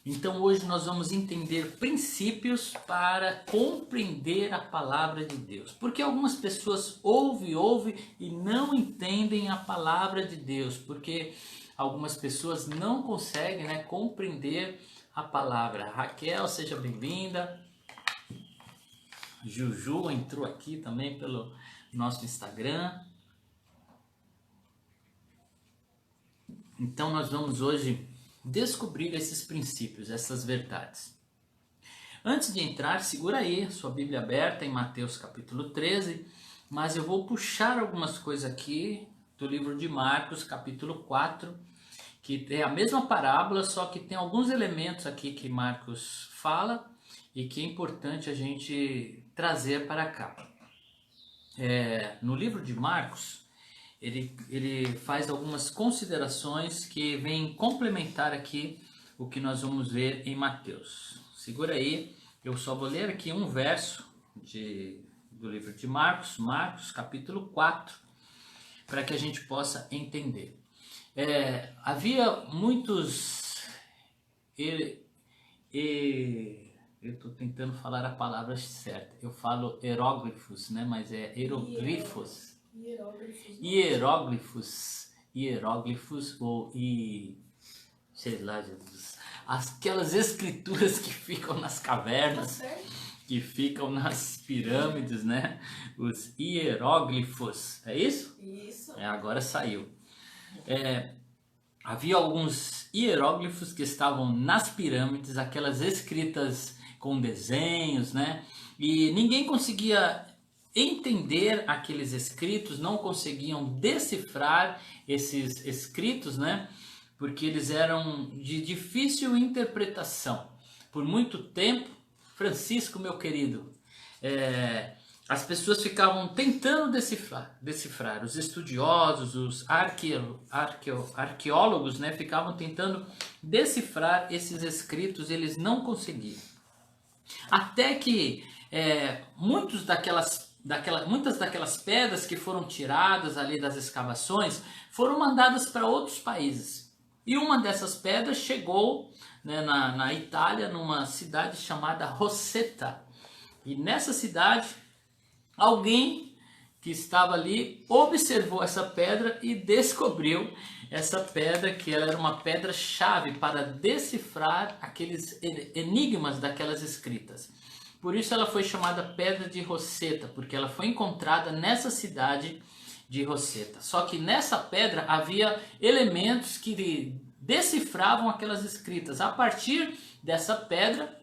Então hoje nós vamos entender princípios para compreender a palavra de Deus. Porque algumas pessoas ouvem e não entendem a palavra de Deus. Porque algumas pessoas não conseguem, compreender a palavra. Raquel, seja bem-vinda. Juju entrou aqui também pelo nosso Instagram. Então nós vamos hoje descobrir esses princípios, essas verdades. Antes de entrar, segura aí sua Bíblia aberta em Mateus capítulo 13, mas eu vou puxar algumas coisas aqui do livro de Marcos capítulo 4, que é a mesma parábola, só que tem alguns elementos aqui que Marcos fala e que é importante a gente trazer para cá. No livro de Marcos, ele faz algumas considerações que vêm complementar aqui o que nós vamos ver em Mateus. Segura aí, eu só vou ler aqui um verso do livro de Marcos, Marcos capítulo 4, para que a gente possa entender. Havia muitos... eu estou tentando falar a palavra certa. Eu falo hieróglifos, né? Mas é hieroglifos. Hieróglifos ou sei lá, Jesus, aquelas escrituras que ficam nas cavernas, que ficam nas pirâmides, né? Os hieróglifos, é isso? Isso. Agora saiu. Havia alguns hieróglifos que estavam nas pirâmides, aquelas escritas com desenhos, né? E ninguém conseguia entender aqueles escritos, não conseguiam decifrar esses escritos, né? Porque eles eram de difícil interpretação. Por muito tempo, Francisco, meu querido, as pessoas ficavam tentando decifrar. Os estudiosos, os arqueólogos, né, ficavam tentando decifrar esses escritos, eles não conseguiam. Até que muitas daquelas pedras que foram tiradas ali das escavações foram mandadas para outros países. E uma dessas pedras chegou, né, na Itália, numa cidade chamada Rosetta. E nessa cidade, alguém que estava ali observou essa pedra e descobriu essa pedra, que ela era uma pedra-chave para decifrar aqueles enigmas daquelas escritas. Por isso ela foi chamada Pedra de Rosetta, porque ela foi encontrada nessa cidade de Rosetta. Só que nessa pedra havia elementos que decifravam aquelas escritas. A partir dessa pedra,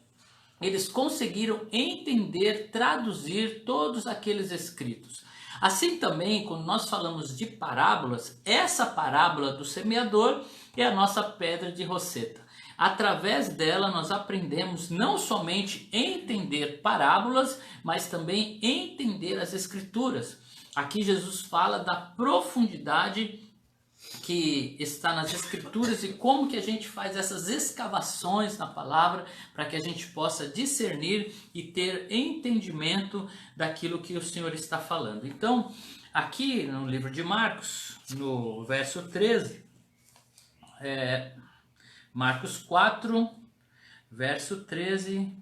eles conseguiram entender, traduzir todos aqueles escritos. Assim também, quando nós falamos de parábolas, essa parábola do semeador é a nossa pedra de Rosetta. Através dela nós aprendemos não somente entender parábolas, mas também entender as escrituras. Aqui Jesus fala da profundidade que está nas escrituras e como que a gente faz essas escavações na palavra para que a gente possa discernir e ter entendimento daquilo que o Senhor está falando. Então, aqui no livro de Marcos, no verso 13, Marcos 4, verso 13,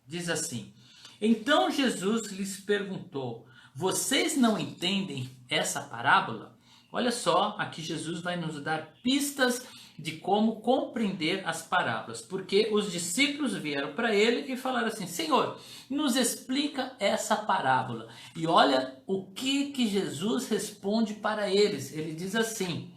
diz assim: Então Jesus lhes perguntou: vocês não entendem essa parábola? Olha só, aqui Jesus vai nos dar pistas de como compreender as parábolas, porque os discípulos vieram para ele e falaram assim: Senhor, nos explica essa parábola. E olha o que Jesus responde para eles. Ele diz assim: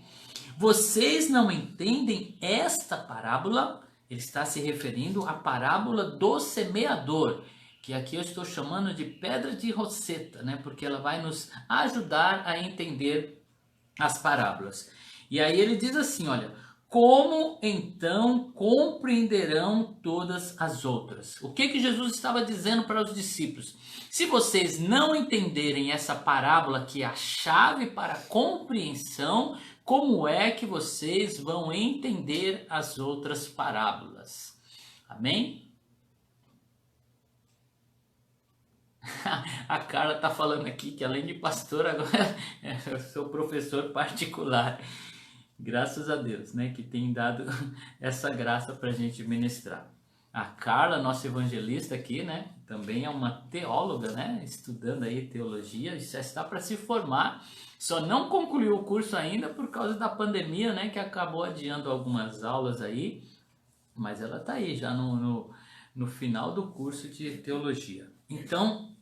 vocês não entendem esta parábola? Ele está se referindo à parábola do semeador, que aqui eu estou chamando de pedra de Rosetta, né? Porque ela vai nos ajudar a entender as parábolas. E aí ele diz assim, olha: como então compreenderão todas as outras? O que Jesus estava dizendo para os discípulos? Se vocês não entenderem essa parábola, que é a chave para a compreensão, como é que vocês vão entender as outras parábolas? Amém? A Carla está falando aqui que além de pastor, agora eu sou professor particular. Graças a Deus, né, que tem dado essa graça para a gente ministrar. A Carla, nossa evangelista aqui, né, também é uma teóloga, né, estudando aí teologia, já está para se formar, só não concluiu o curso ainda por causa da pandemia, né, que acabou adiando algumas aulas aí, mas ela está aí já no final do curso de teologia. Então,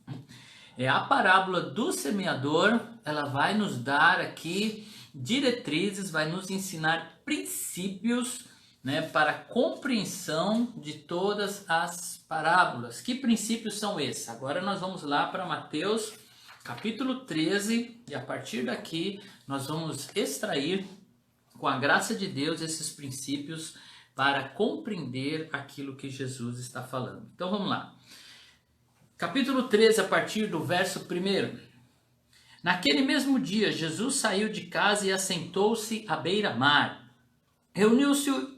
a parábola do semeador, ela vai nos dar aqui diretrizes, vai nos ensinar princípios, né, para a compreensão de todas as parábolas. Que princípios são esses? Agora nós vamos lá para Mateus capítulo 13 e a partir daqui nós vamos extrair, com a graça de Deus, esses princípios para compreender aquilo que Jesus está falando. Então vamos lá. Capítulo 13, a partir do verso 1. Naquele mesmo dia, Jesus saiu de casa e assentou-se à beira-mar. Reuniu-se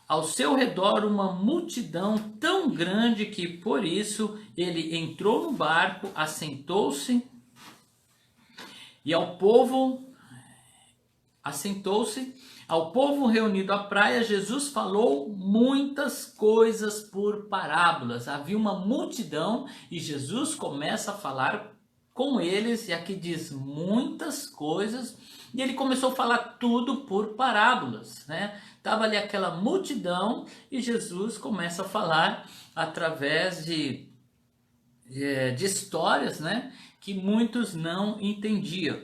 ao seu redor uma multidão tão grande que, por isso, ele entrou no barco, assentou-se e ao povo reunido à praia, Jesus falou muitas coisas por parábolas. Havia uma multidão e Jesus começa a falar com eles, e aqui diz muitas coisas, e ele começou a falar tudo por parábolas, né? Tava ali aquela multidão e Jesus começa a falar através de histórias, né? Que muitos não entendiam.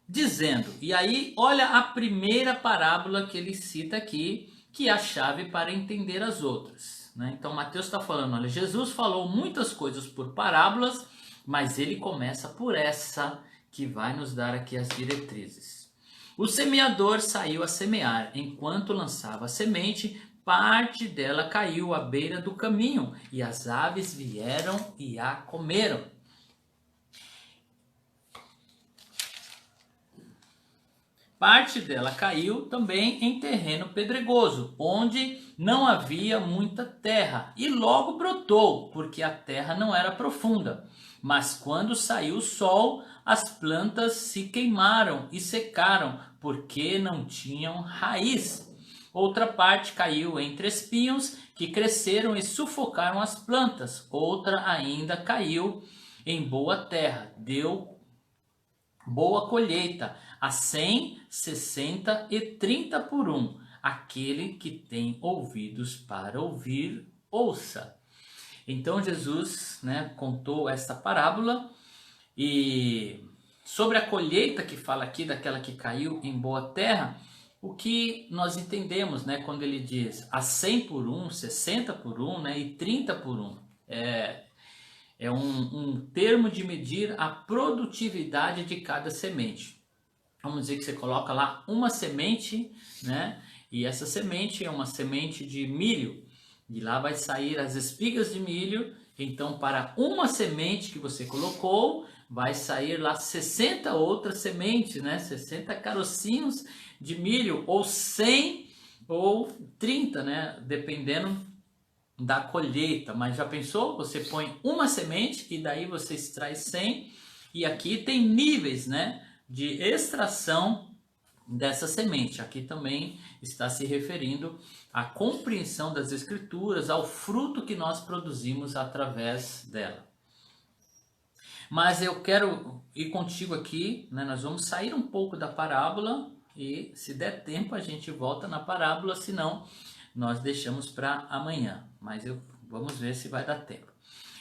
Dizendo, e aí olha a primeira parábola que ele cita aqui, que é a chave para entender as outras, né? Então Mateus está falando, olha, Jesus falou muitas coisas por parábolas, mas ele começa por essa que vai nos dar aqui as diretrizes. O semeador saiu a semear. Enquanto lançava a semente, parte dela caiu à beira do caminho, e as aves vieram e a comeram. Parte dela caiu também em terreno pedregoso, onde não havia muita terra, e logo brotou, porque a terra não era profunda. Mas quando saiu o sol, as plantas se queimaram e secaram, porque não tinham raiz. Outra parte caiu entre espinhos, que cresceram e sufocaram as plantas. Outra ainda caiu em boa terra, deu boa colheita, a 100, 60 e 30 por 1. Aquele que tem ouvidos para ouvir, ouça. Então Jesus, né, contou esta parábola, e sobre a colheita que fala aqui, daquela que caiu em boa terra, o que nós entendemos, né, quando ele diz a 100 por 1, 60 por 1, né, e 30 por 1. É um termo de medir a produtividade de cada semente. Vamos dizer que você coloca lá uma semente, né? E essa semente é uma semente de milho. E lá vai sair as espigas de milho. Então, para uma semente que você colocou, vai sair lá 60 outras sementes, né? 60 carocinhos de milho, ou 100 ou 30, né? Dependendo da colheita. Mas já pensou? Você põe uma semente e daí você extrai 100. E aqui tem níveis, né, de extração dessa semente. Aqui também está se referindo à compreensão das escrituras, ao fruto que nós produzimos através dela. Mas eu quero ir contigo aqui, né? Nós vamos sair um pouco da parábola e, se der tempo, a gente volta na parábola, senão nós deixamos para amanhã. Mas vamos ver se vai dar tempo.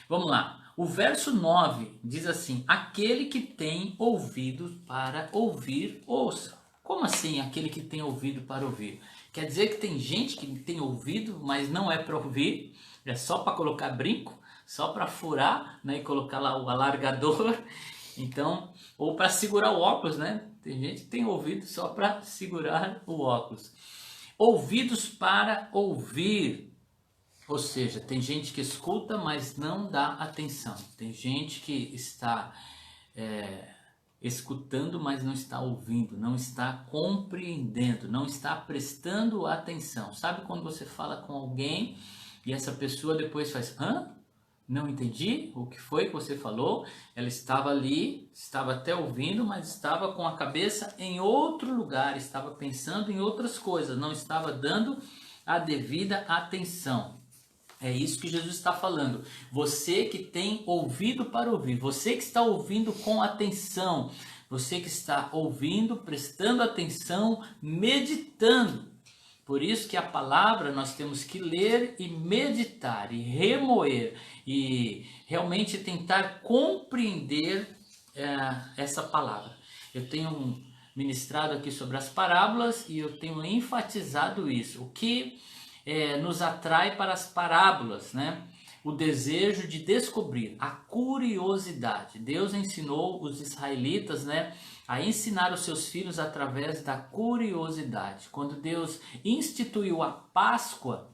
Vamos lá. O verso 9 diz assim: aquele que tem ouvidos para ouvir, ouça. Como assim aquele que tem ouvido para ouvir? Quer dizer que tem gente que tem ouvido, mas não é para ouvir, é só para colocar brinco, só para furar, né, e colocar lá o alargador, então, ou para segurar o óculos, né? Tem gente que tem ouvido só para segurar o óculos. Ouvidos para ouvir. Ou seja, tem gente que escuta, mas não dá atenção. Tem gente que está escutando, mas não está ouvindo, não está compreendendo, não está prestando atenção. Sabe quando você fala com alguém e essa pessoa depois faz, hã? Não entendi o que foi que você falou. Ela estava ali, estava até ouvindo, mas estava com a cabeça em outro lugar, estava pensando em outras coisas, não estava dando a devida atenção. É isso que Jesus está falando. Você que tem ouvido para ouvir, você que está ouvindo com atenção, você que está ouvindo, prestando atenção, meditando. Por isso que a palavra nós temos que ler e meditar e remoer e realmente tentar compreender essa palavra. Eu tenho ministrado aqui sobre as parábolas e eu tenho enfatizado isso. O que nos atrai para as parábolas, né? O desejo de descobrir, a curiosidade. Deus ensinou os israelitas, né, a ensinar os seus filhos através da curiosidade. Quando Deus instituiu a Páscoa,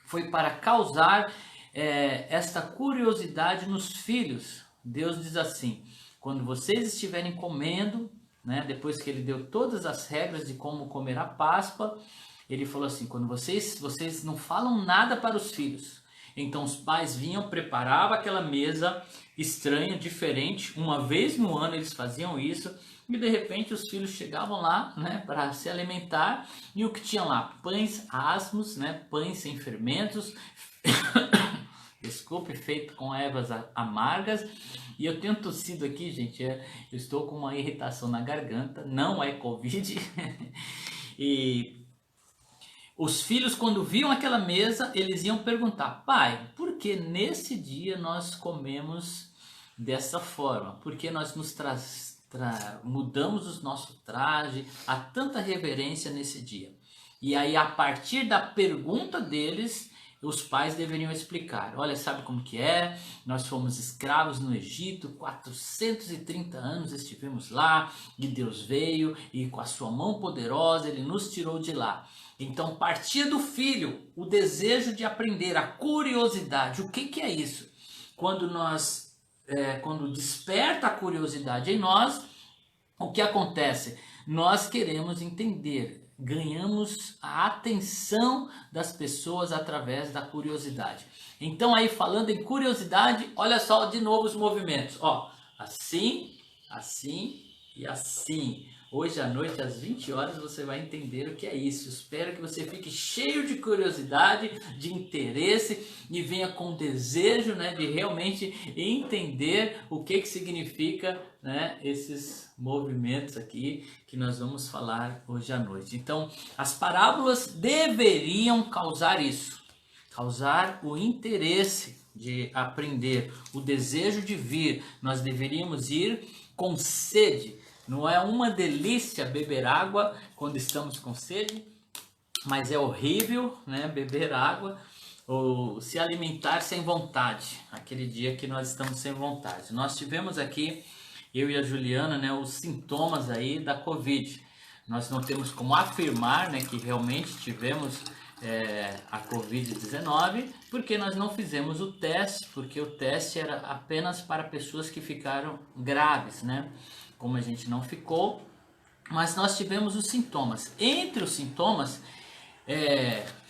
foi para causar esta curiosidade nos filhos. Deus diz assim: quando vocês estiverem comendo, né, depois que ele deu todas as regras de como comer a Páscoa, ele falou assim: quando vocês não falam nada para os filhos. Então os pais vinham, preparavam aquela mesa estranha, diferente, uma vez no ano eles faziam isso, e de repente os filhos chegavam lá, né, para se alimentar, e o que tinha lá? Pães asmos, né, pães sem fermentos, desculpe, feito com ervas amargas. E eu tenho tossido aqui, gente, eu estou com uma irritação na garganta, não é Covid. E os filhos, quando viam aquela mesa, eles iam perguntar: pai, por que nesse dia nós comemos dessa forma? Por que nós nos mudamos o nosso traje? Há tanta reverência nesse dia. E aí, a partir da pergunta deles, os pais deveriam explicar: olha, sabe como que é? Nós fomos escravos no Egito, 430 anos estivemos lá, e Deus veio e com a sua mão poderosa ele nos tirou de lá. Então partia do filho o desejo de aprender, a curiosidade. O que é isso? Quando quando desperta a curiosidade em nós, o que acontece? Nós queremos entender, ganhamos a atenção das pessoas através da curiosidade. Então aí, falando em curiosidade, olha só de novo os movimentos. Ó, assim, assim e assim. Hoje à noite, às 20 horas, você vai entender o que é isso. Espero que você fique cheio de curiosidade, de interesse e venha com desejo, né, de realmente entender o que significa, né, esses movimentos aqui que nós vamos falar hoje à noite. Então, as parábolas deveriam causar isso, causar o interesse de aprender, o desejo de vir. Nós deveríamos ir com sede. Não é uma delícia beber água quando estamos com sede, mas é horrível, né, beber água ou se alimentar sem vontade, aquele dia que nós estamos sem vontade. Nós tivemos aqui, eu e a Juliana, né, os sintomas aí da Covid. Nós não temos como afirmar, né, que realmente tivemos a Covid-19, porque nós não fizemos o teste, porque o teste era apenas para pessoas que ficaram graves, né? Como a gente não ficou, mas nós tivemos os sintomas. Entre os sintomas,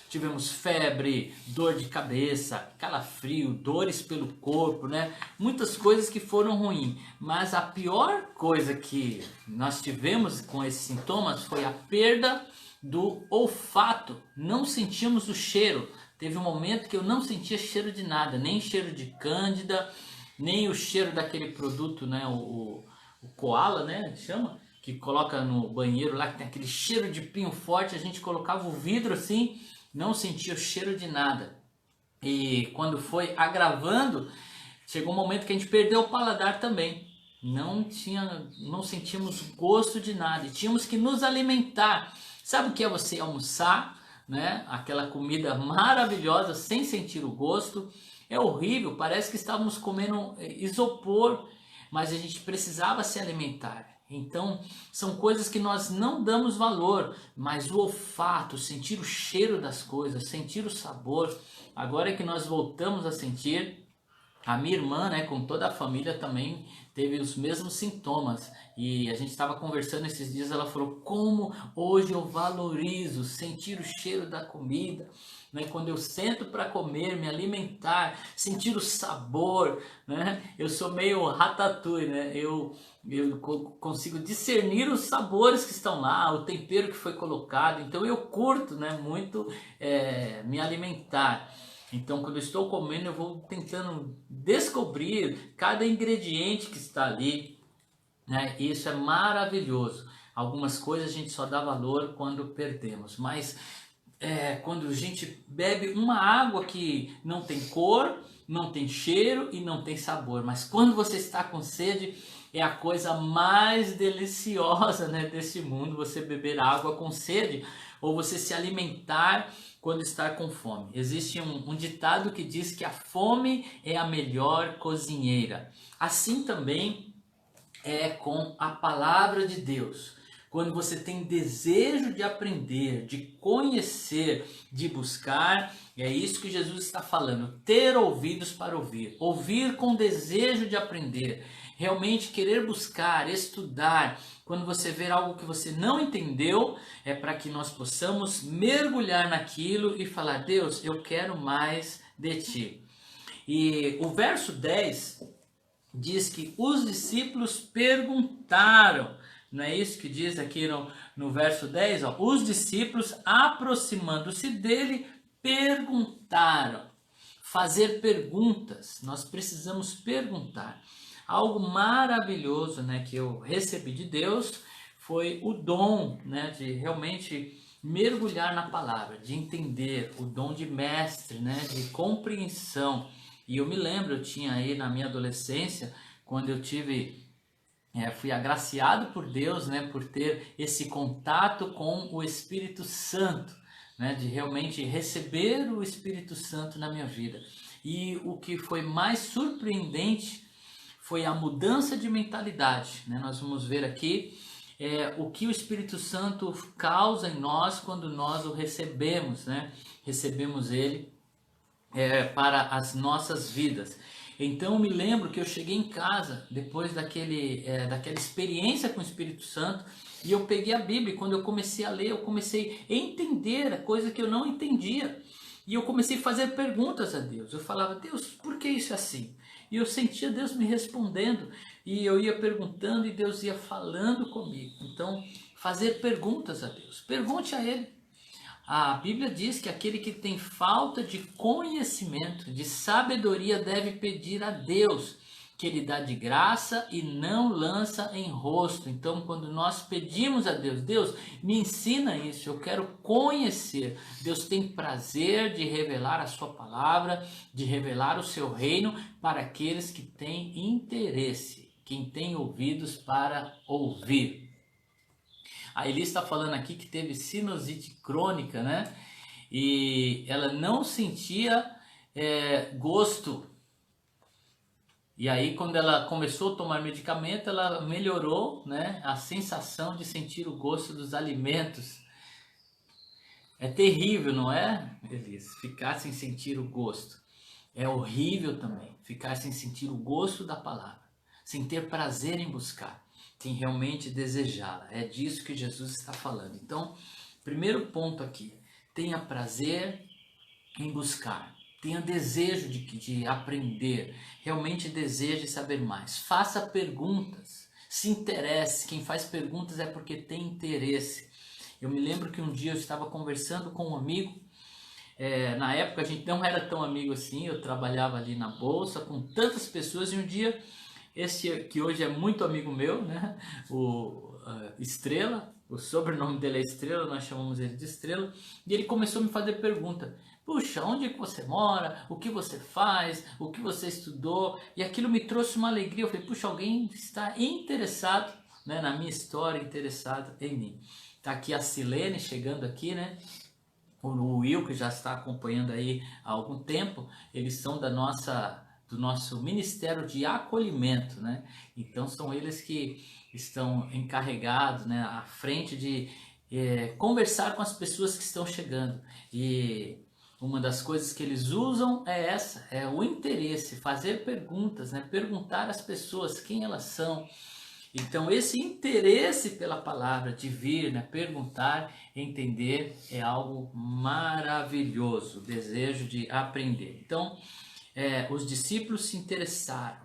tivemos febre, dor de cabeça, calafrio, dores pelo corpo, né? Muitas coisas que foram ruins. Mas a pior coisa que nós tivemos com esses sintomas foi a perda do olfato. Não sentimos o cheiro. Teve um momento que eu não sentia cheiro de nada, nem cheiro de cândida, nem o cheiro daquele produto, né? O koala, né, chama, que coloca no banheiro lá, que tem aquele cheiro de pinho forte. A gente colocava o vidro assim, não sentia o cheiro de nada. E quando foi agravando, chegou um momento que a gente perdeu o paladar também. Não sentíamos gosto de nada e tínhamos que nos alimentar. Sabe o que é você almoçar, né? Aquela comida maravilhosa sem sentir o gosto? É horrível, parece que estávamos comendo isopor, mas a gente precisava se alimentar. Então, são coisas que nós não damos valor, mas o olfato, sentir o cheiro das coisas, sentir o sabor, agora é que nós voltamos a sentir, A minha irmã, né, com toda a família também teve os mesmos sintomas. E a gente estava conversando esses dias, ela falou: como hoje eu valorizo sentir o cheiro da comida, né? Quando eu sento para comer, me alimentar, sentir o sabor, né? Eu sou meio ratatouille, né? Eu consigo discernir os sabores que estão lá, o tempero que foi colocado. Então eu curto, né, muito me alimentar. Então, quando eu estou comendo, eu vou tentando descobrir cada ingrediente que está ali, né? E isso é maravilhoso. Algumas coisas a gente só dá valor quando perdemos, mas quando a gente bebe uma água que não tem cor, não tem cheiro e não tem sabor, mas quando você está com sede, é a coisa mais deliciosa, né, desse mundo, você beber água com sede ou você se alimentar quando está com fome. Existe um ditado que diz que a fome é a melhor cozinheira. Assim também é com a palavra de Deus. Quando você tem desejo de aprender, de conhecer, de buscar, é isso que Jesus está falando. Ter ouvidos para ouvir. Ouvir com desejo de aprender. Realmente querer buscar, estudar. Quando você ver algo que você não entendeu, é para que nós possamos mergulhar naquilo e falar: Deus, eu quero mais de ti. E o verso 10 diz que os discípulos perguntaram, não é isso que diz aqui no verso 10? Ó, os discípulos, aproximando-se dele, perguntaram. Fazer perguntas, nós precisamos perguntar. Algo maravilhoso, né, que eu recebi de Deus foi o dom, né, de realmente mergulhar na palavra, de entender, o dom de mestre, né, de compreensão. E eu me lembro, eu tinha aí na minha adolescência, quando eu fui agraciado por Deus, né, por ter esse contato com o Espírito Santo, né, de realmente receber o Espírito Santo na minha vida. E o que foi mais surpreendente foi a mudança de mentalidade, né? Nós vamos ver aqui o que o Espírito Santo causa em nós quando nós o recebemos, né? Recebemos ele para as nossas vidas. Então eu me lembro que eu cheguei em casa depois daquela experiência com o Espírito Santo e eu peguei a Bíblia e quando eu comecei a ler, eu comecei a entender a coisa que eu não entendia. E eu comecei a fazer perguntas a Deus. Eu falava: Deus, por que isso é assim? E eu sentia Deus me respondendo e eu ia perguntando e Deus ia falando comigo. Então, fazer perguntas a Deus. Pergunte a Ele. A Bíblia diz que aquele que tem falta de conhecimento, de sabedoria, deve pedir a Deus, que Ele dá de graça e não lança em rosto. Então, quando nós pedimos a Deus: Deus, me ensina isso, eu quero conhecer. Deus tem prazer de revelar a sua palavra, de revelar o seu reino para aqueles que têm interesse, quem tem ouvidos para ouvir. A Eli está falando aqui que teve sinusite crônica, né? E ela não sentia gosto. E aí, quando ela começou a tomar medicamento, ela melhorou, né, a sensação de sentir o gosto dos alimentos. É terrível, não é, Elise? Ficar sem sentir o gosto. É horrível também ficar sem sentir o gosto da palavra, sem ter prazer em buscar, sem realmente desejá-la. É disso que Jesus está falando. Então, primeiro ponto aqui: tenha prazer em buscar. Tenha desejo de aprender, realmente deseje saber mais. Faça perguntas, se interesse. Quem faz perguntas é porque tem interesse. Eu me lembro que um dia eu estava conversando com um amigo. Na época a gente não era tão amigo assim, eu trabalhava ali na bolsa com tantas pessoas e um dia, esse que hoje é muito amigo meu, né? O Estrela, o sobrenome dele é Estrela, nós chamamos ele de Estrela, e ele começou a me fazer pergunta: puxa, onde é que você mora? O que você faz? O que você estudou? E aquilo me trouxe uma alegria. Eu falei: puxa, alguém está interessado, né, na minha história, interessado em mim. Tá aqui a Silene chegando aqui, né? O Will, que já está acompanhando aí há algum tempo, eles são do nosso Ministério de Acolhimento, né? Então são eles que estão encarregados, né, à frente de conversar com as pessoas que estão chegando. E uma das coisas que eles usam é essa, é o interesse, fazer perguntas, né? Perguntar às pessoas quem elas são. Então esse interesse pela palavra, de vir, né? Perguntar, entender, é algo maravilhoso, o desejo de aprender. Então os discípulos se interessaram,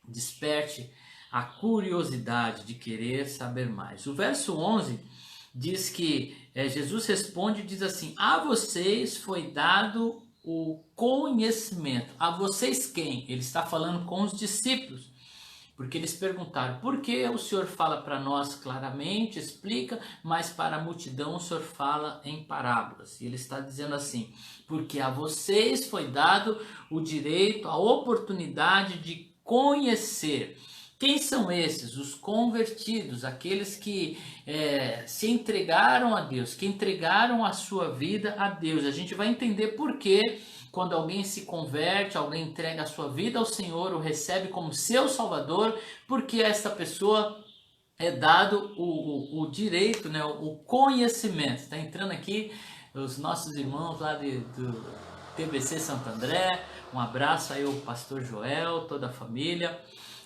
desperte a curiosidade de querer saber mais. O verso 11 diz que Jesus responde e diz assim: a vocês foi dado o conhecimento. A vocês quem? Ele está falando com os discípulos, porque eles perguntaram: por que o Senhor fala para nós claramente, explica, mas para a multidão o Senhor fala em parábolas? E ele está dizendo assim: porque a vocês foi dado o direito, a oportunidade de conhecer. Quem são esses? Os convertidos, aqueles que se entregaram a Deus, que entregaram a sua vida a Deus. A gente vai entender por que quando alguém se converte, alguém entrega a sua vida ao Senhor, o recebe como seu Salvador, porque a essa pessoa é dado o direito, né, o conhecimento. Está entrando aqui os nossos irmãos lá do TBC Santo André. Um abraço aí ao pastor Joel, toda a família.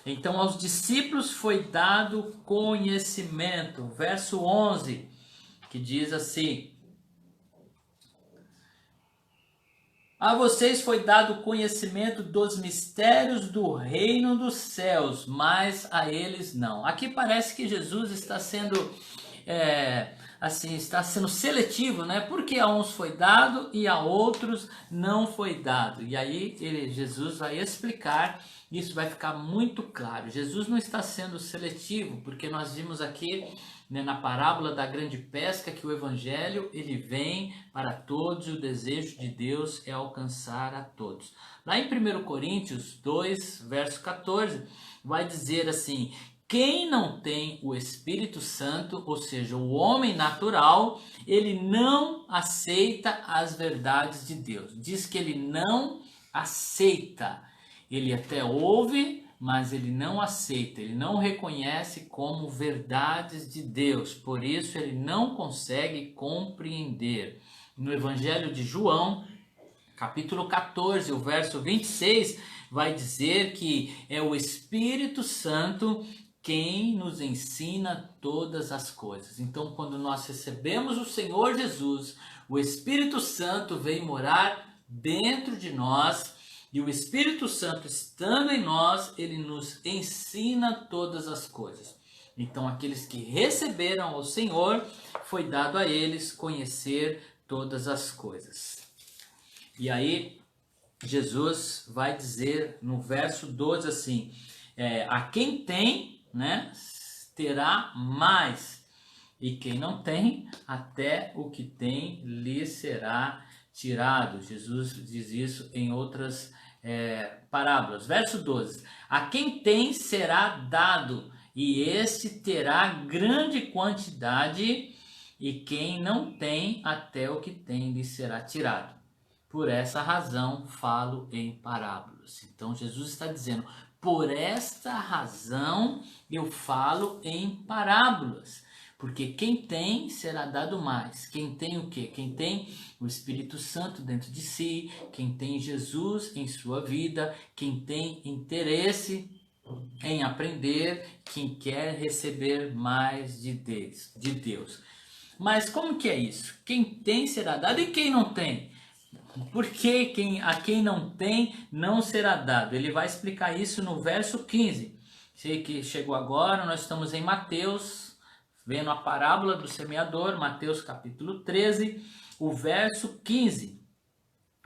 Então aos discípulos foi dado conhecimento. Verso 11, que diz assim: a vocês foi dado conhecimento dos mistérios do reino dos céus, mas a eles não. Aqui parece que Jesus está sendo está sendo seletivo, né? Porque a uns foi dado e a outros não foi dado. E aí Jesus vai explicar, isso vai ficar muito claro. Jesus não está sendo seletivo, porque nós vimos aqui, né, na parábola da grande pesca, que o evangelho ele vem para todos e o desejo de Deus é alcançar a todos. Lá em 1 Coríntios 2, verso 14, vai dizer assim: quem não tem o Espírito Santo, ou seja, o homem natural, ele não aceita as verdades de Deus. Diz que ele não aceita. Ele até ouve, mas ele não aceita, ele não reconhece como verdades de Deus. Por isso ele não consegue compreender. No Evangelho de João, capítulo 14, o verso 26, vai dizer que é o Espírito Santo quem nos ensina todas as coisas. Então, quando nós recebemos o Senhor Jesus, o Espírito Santo vem morar dentro de nós, e o Espírito Santo estando em nós, ele nos ensina todas as coisas. Então, aqueles que receberam ao Senhor, foi dado a eles conhecer todas as coisas. E aí, Jesus vai dizer no verso 12 assim: a quem tem, né, terá mais, e quem não tem, até o que tem lhe será tirado. Jesus diz isso em outras parábolas. Verso 12: a quem tem será dado, e este terá grande quantidade, e quem não tem, até o que tem lhe será tirado. Por essa razão falo em parábolas. Então Jesus está dizendo: por esta razão eu falo em parábolas. Porque quem tem será dado mais. Quem tem o quê? Quem tem o Espírito Santo dentro de si, quem tem Jesus em sua vida, quem tem interesse em aprender, quem quer receber mais de Deus. Mas como que é isso? Quem tem será dado e quem não tem? Porque a quem não tem, não será dado. Ele vai explicar isso no verso 15. Sei que chegou agora, nós estamos em Mateus, vendo a parábola do semeador, Mateus capítulo 13, o verso 15.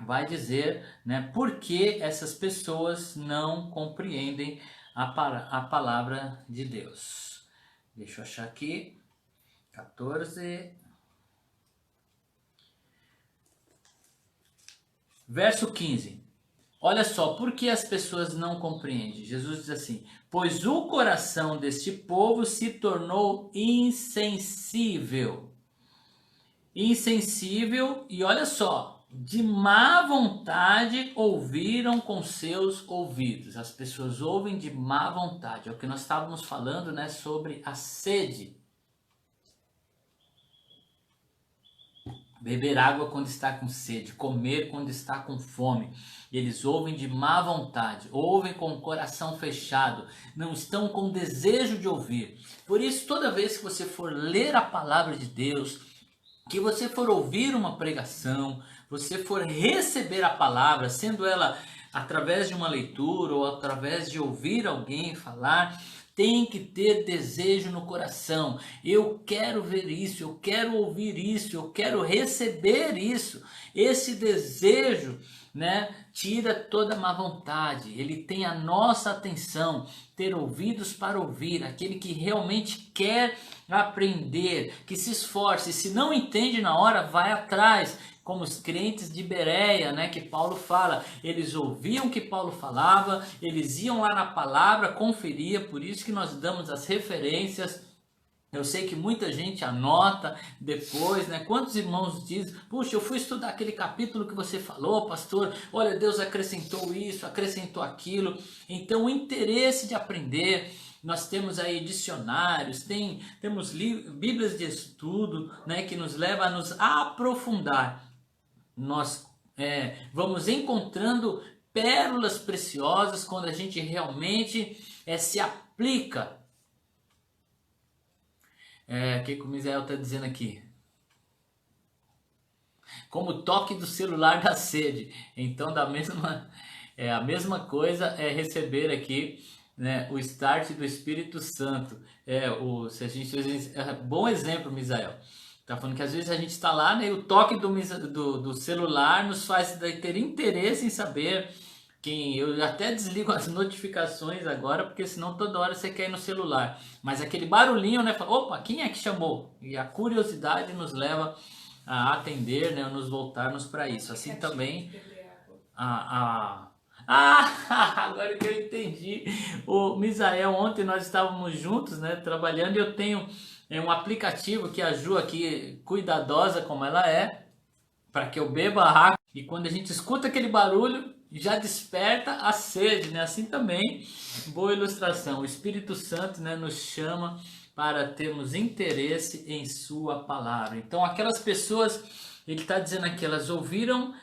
Vai dizer, né, por que essas pessoas não compreendem a palavra de Deus. Deixa eu achar aqui, 14... Verso 15. Olha só, por que as pessoas não compreendem? Jesus diz assim: pois o coração deste povo se tornou insensível. Insensível, e olha só, de má vontade ouviram com seus ouvidos. As pessoas ouvem de má vontade. É o que nós estávamos falando, né, sobre a sede. beber água quando está com sede, comer quando está com fome. Eles ouvem de má vontade, ouvem com o coração fechado, não estão com desejo de ouvir. Por isso, toda vez que você for ler a palavra de Deus, que você for ouvir uma pregação, você for receber a palavra, sendo ela através de uma leitura ou através de ouvir alguém falar, tem que ter desejo no coração. Eu quero ver isso, eu quero ouvir isso, eu quero receber isso. Esse desejo, né, tira toda má vontade. Ele tem a nossa atenção, ter ouvidos para ouvir, aquele que realmente quer aprender, que se esforce, se não entende na hora, vai atrás. Como os crentes de Bereia, né, que Paulo fala, eles ouviam o que Paulo falava, eles iam lá na palavra, conferia, por isso que nós damos as referências. Eu sei que muita gente anota depois, né? Quantos irmãos dizem, puxa, eu fui estudar aquele capítulo que você falou, pastor, olha, Deus acrescentou isso, acrescentou aquilo. Então, o interesse de aprender, nós temos aí dicionários, temos bíblias de estudo, né, que nos leva a nos aprofundar. Nós vamos encontrando pérolas preciosas quando a gente realmente se aplica. O que o Misael está dizendo aqui? Como o toque do celular da sede. Então, a mesma coisa é receber aqui, né, o start do Espírito Santo. Bom exemplo, Misael. Tá falando que às vezes a gente está lá, né, e o toque do celular nos faz ter interesse em saber quem. Eu até desligo as notificações agora, porque senão toda hora você quer ir no celular. Mas aquele barulhinho, né, fala, opa, quem é que chamou? E a curiosidade nos leva a atender, né, nos voltarmos para isso. Assim também agora que eu entendi. O Misael, ontem nós estávamos juntos, né, trabalhando, e eu tenho um aplicativo que a Ju aqui, cuidadosa como ela é, para que eu beba água, e quando a gente escuta aquele barulho, já desperta a sede, né? Assim também, boa ilustração, o Espírito Santo, né, nos chama para termos interesse em sua palavra. Então, aquelas pessoas, ele está dizendo aqui, elas ouviram,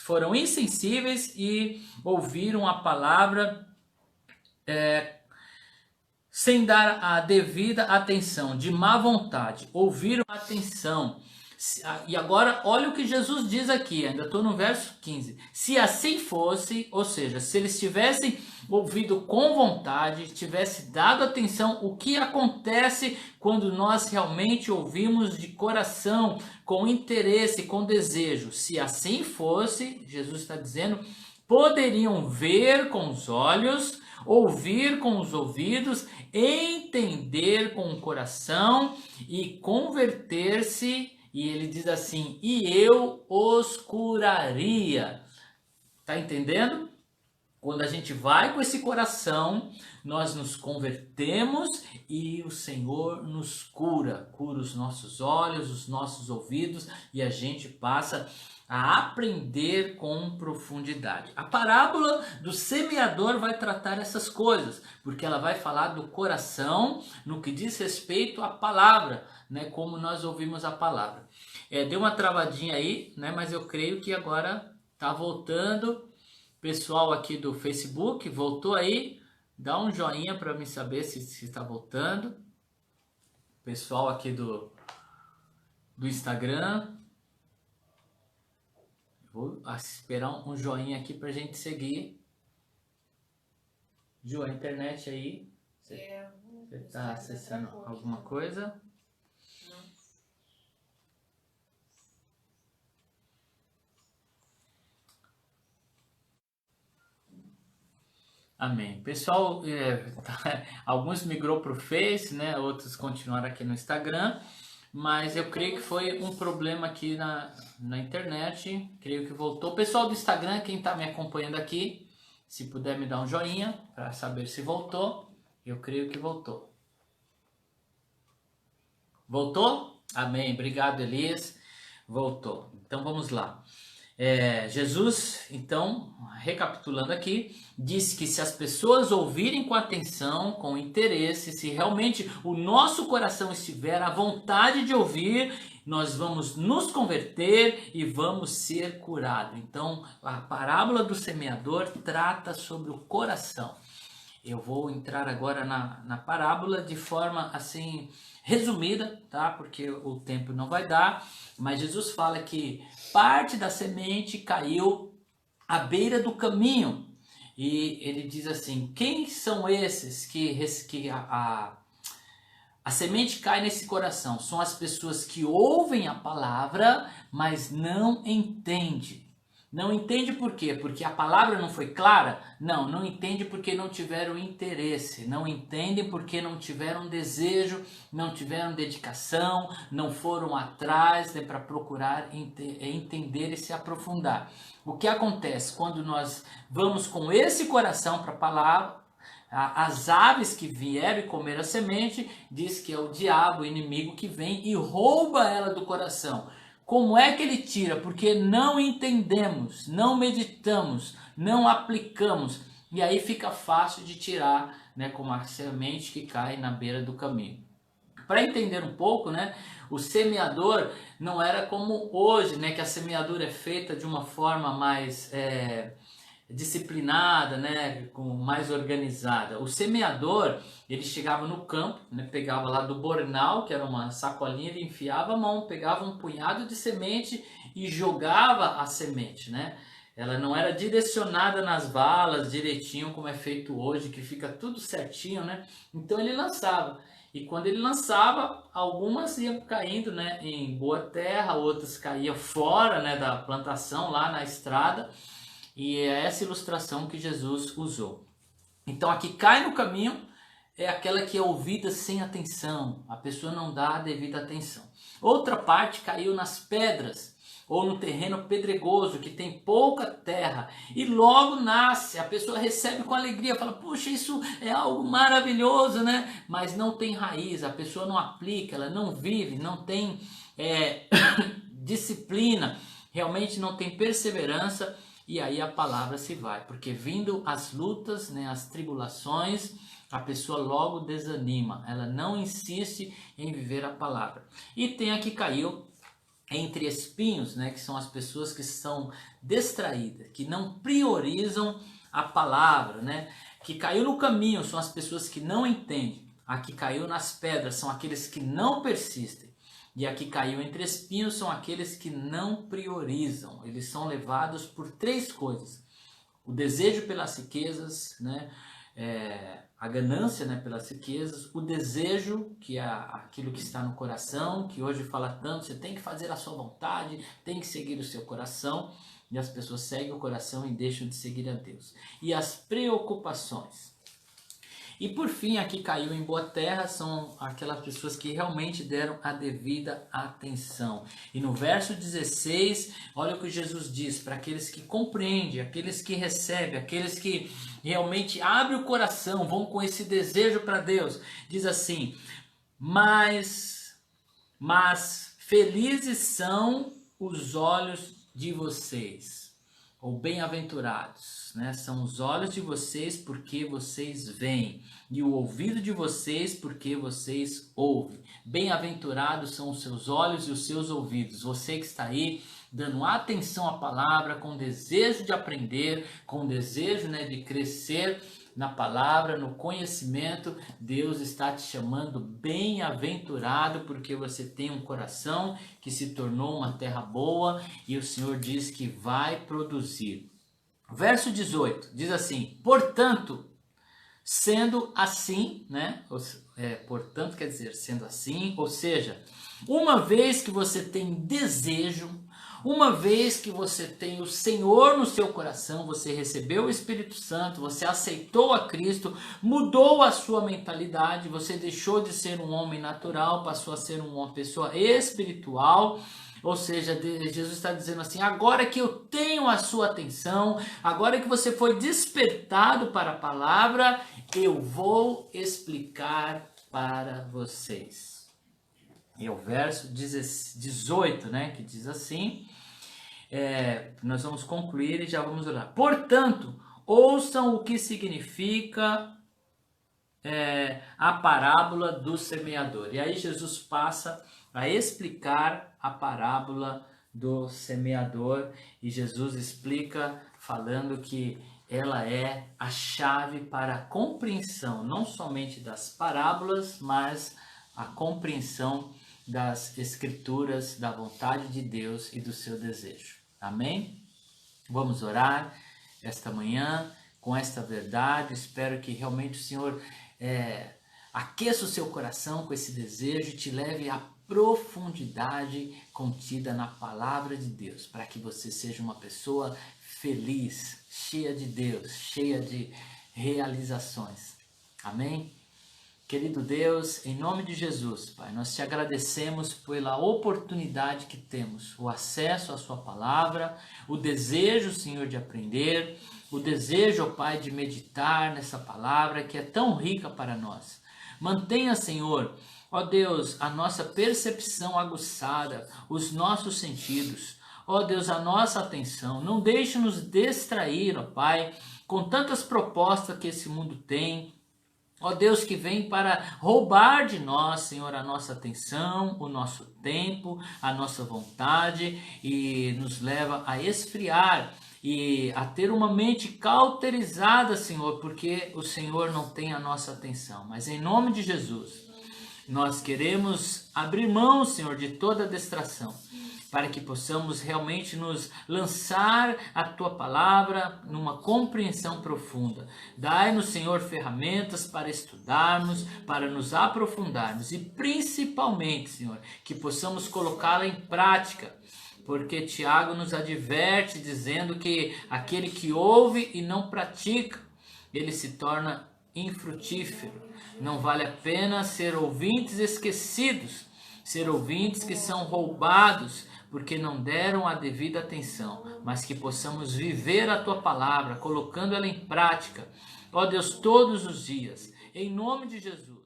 foram insensíveis e ouviram a palavra sem dar a devida atenção, de má vontade, ouviram a atenção. E agora, olha o que Jesus diz aqui, ainda estou no verso 15. Se assim fosse, ou seja, se eles tivessem ouvido com vontade, tivesse dado atenção, o que acontece quando nós realmente ouvimos de coração, com interesse, com desejo? Se assim fosse, Jesus está dizendo, poderiam ver com os olhos, ouvir com os ouvidos, entender com o coração e converter-se. E ele diz assim, e eu os curaria. Tá entendendo? Quando a gente vai com esse coração, nós nos convertemos e o Senhor nos cura. Cura os nossos olhos, os nossos ouvidos, e a gente passa a aprender com profundidade. A parábola do semeador vai tratar essas coisas, porque ela vai falar do coração no que diz respeito à palavra, né, como nós ouvimos a palavra. Deu uma travadinha aí, né, mas eu creio que agora está voltando. Pessoal aqui do Facebook, voltou aí? Dá um joinha para mim saber se está voltando. Pessoal aqui do Instagram, vou esperar um joinha aqui para a gente seguir. Ju, a internet aí, você está acessando alguma coisa? Amém. Pessoal, alguns migrou para o Face, né? Outros continuaram aqui no Instagram, mas eu creio que foi um problema aqui na internet, creio que voltou. Pessoal do Instagram, quem está me acompanhando aqui, se puder me dar um joinha para saber se voltou, eu creio que voltou. Voltou? Amém. Obrigado, Elias. Voltou. Então vamos lá. Jesus, então, recapitulando aqui, diz que se as pessoas ouvirem com atenção, com interesse, se realmente o nosso coração estiver à vontade de ouvir, nós vamos nos converter e vamos ser curados. Então, a parábola do semeador trata sobre o coração. Eu vou entrar agora na parábola de forma assim resumida, tá? Porque o tempo não vai dar, mas Jesus fala que parte da semente caiu à beira do caminho. E ele diz assim: quem são esses que a semente cai nesse coração? São as pessoas que ouvem a palavra, mas não entendem. Não entende por quê? Porque a palavra não foi clara? Não entende porque não tiveram interesse, não entendem porque não tiveram desejo, não tiveram dedicação, não foram atrás, né, para procurar entender e se aprofundar. O que acontece quando nós vamos com esse coração para a palavra? As aves que vieram e comeram a semente, diz que é o diabo, o inimigo, que vem e rouba ela do coração. Como é que ele tira? Porque não entendemos, não meditamos, não aplicamos. E aí fica fácil de tirar, né, como a semente que cai na beira do caminho. Para entender um pouco, né, o semeador não era como hoje, né, que a semeadura é feita de uma forma mais disciplinada, né, mais organizada. O semeador, ele chegava no campo, né, pegava lá do bornal, que era uma sacolinha, ele enfiava a mão, pegava um punhado de semente e jogava a semente, né? Ela não era direcionada nas valas direitinho como é feito hoje, que fica tudo certinho, né? Então ele lançava. E quando ele lançava, algumas iam caindo, né, em boa terra, outras caíam fora, né, da plantação lá na estrada. E é essa ilustração que Jesus usou. Então, a que cai no caminho é aquela que é ouvida sem atenção. A pessoa não dá a devida atenção. Outra parte caiu nas pedras ou no terreno pedregoso, que tem pouca terra. E logo nasce, a pessoa recebe com alegria, fala, puxa, isso é algo maravilhoso, né? Mas não tem raiz, a pessoa não aplica, ela não vive, não tem disciplina, realmente não tem perseverança. E aí a palavra se vai, porque vindo as lutas, né, as tribulações, a pessoa logo desanima, ela não insiste em viver a palavra. E tem a que caiu entre espinhos, né, que são as pessoas que são distraídas, que não priorizam a palavra, né, que caiu no caminho, são as pessoas que não entendem. A que caiu nas pedras são aqueles que não persistem. E a que caiu entre espinhos são aqueles que não priorizam. Eles são levados por três coisas: o desejo pelas riquezas, né? A ganância, né, pelas riquezas, o desejo, que é aquilo que está no coração, que hoje fala tanto, você tem que fazer a sua vontade, tem que seguir o seu coração, e as pessoas seguem o coração e deixam de seguir a Deus. E as preocupações. E por fim, a que caiu em boa terra são aquelas pessoas que realmente deram a devida atenção. E no verso 16, olha o que Jesus diz para aqueles que compreendem, aqueles que recebem, aqueles que realmente abrem o coração, vão com esse desejo para Deus. Diz assim: mas felizes são os olhos de vocês, ou bem-aventurados, né? São os olhos de vocês porque vocês veem, e o ouvido de vocês porque vocês ouvem. Bem-aventurados são os seus olhos e os seus ouvidos. Você que está aí dando atenção à palavra, com desejo de aprender, com desejo, né, de crescer na palavra, no conhecimento, Deus está te chamando bem-aventurado, porque você tem um coração que se tornou uma terra boa e o Senhor diz que vai produzir. Verso 18 diz assim: portanto, sendo assim, né? Portanto quer dizer sendo assim, ou seja, uma vez que você tem desejo, uma vez que você tem o Senhor no seu coração, você recebeu o Espírito Santo, você aceitou a Cristo, mudou a sua mentalidade, você deixou de ser um homem natural, passou a ser uma pessoa espiritual. Ou seja, Jesus está dizendo assim: agora que eu tenho a sua atenção, agora que você foi despertado para a palavra, eu vou explicar para vocês. E é o verso 18, né, que diz assim, nós vamos concluir e já vamos orar. Portanto, ouçam o que significa a parábola do semeador. E aí Jesus passa a explicar a parábola do semeador, e Jesus explica falando que ela é a chave para a compreensão não somente das parábolas, mas a compreensão das escrituras, da vontade de Deus e do seu desejo. Amém? Vamos orar esta manhã com esta verdade. Espero que realmente o Senhor aqueça o seu coração com esse desejo e te leve à profundidade contida na palavra de Deus, para que você seja uma pessoa feliz, cheia de Deus, cheia de realizações. Amém? Querido Deus, em nome de Jesus, Pai, nós te agradecemos pela oportunidade que temos, o acesso à sua palavra, o desejo, Senhor, de aprender, o desejo, ó Pai, de meditar nessa palavra que é tão rica para nós. Mantenha, Senhor, ó Deus, a nossa percepção aguçada, os nossos sentidos, ó Deus, a nossa atenção. Não deixe nos distrair, ó Pai, com tantas propostas que esse mundo tem, ó Deus, que vem para roubar de nós, Senhor, a nossa atenção, o nosso tempo, a nossa vontade, e nos leva a esfriar e a ter uma mente cauterizada, Senhor, porque o Senhor não tem a nossa atenção. Mas em nome de Jesus, nós queremos abrir mão, Senhor, de toda distração, para que possamos realmente nos lançar a Tua palavra numa compreensão profunda. Dai-nos, Senhor, ferramentas para estudarmos, para nos aprofundarmos e principalmente, Senhor, que possamos colocá-la em prática, porque Tiago nos adverte dizendo que aquele que ouve e não pratica, ele se torna infrutífero. Não vale a pena ser ouvintes esquecidos, ser ouvintes que são roubados, porque não deram a devida atenção, mas que possamos viver a Tua palavra, colocando ela em prática, ó Deus, todos os dias, em nome de Jesus.